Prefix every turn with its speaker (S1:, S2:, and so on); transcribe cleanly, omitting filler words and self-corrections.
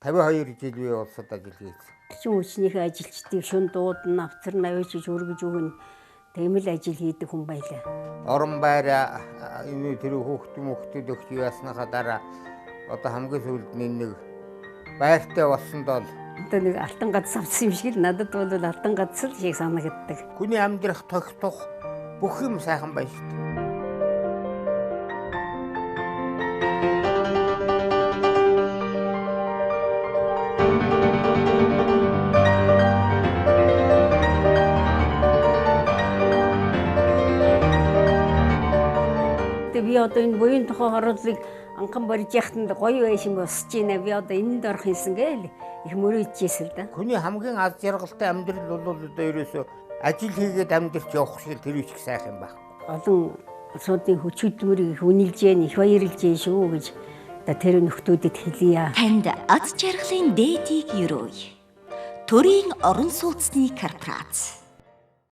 S1: 52 жил би улсад ажил хийсэн.
S2: Орчин хүчнийхээ ажилчдыг шүн дуудана, авцар навьж өргөж өгнө. Тэгмэл ажил хийдэг хүн байлаа.
S1: Орон байраа тэр хүүхдүүд өгч ясныхаа дараа одоо хамгийн сүүлд нэг байртай болсонд бол
S2: Одоо нэг алтан гац авсан юм шиг л надад бол алтан гац л шиг санагддаг.
S1: хүний амьдрах тогтох бүх юм сайхан байна шүү дээ.
S2: Би одоо энэ буян тухай хорлыг анхан барьж яхад гоё байш юм босч байна. Би одоо энэнд орох юмсан гээл их мөрөөдчихсэн л да.
S1: Хүний хамгийн аз жаргалтай амьдрал бол одоо ерөөсөө ажил хийгээд амьдрч явах шиг тэр их сайхан байх.
S2: Олон улсуудын хүч хөдөлмөрийг их үнэлж яана, их баярлж яана шүү гэж одоо тэр нөхдүүдэд хэлье.
S3: Танд аз жаргалын дээдийг өрөөе. Төрийн орон сууцны корпорац.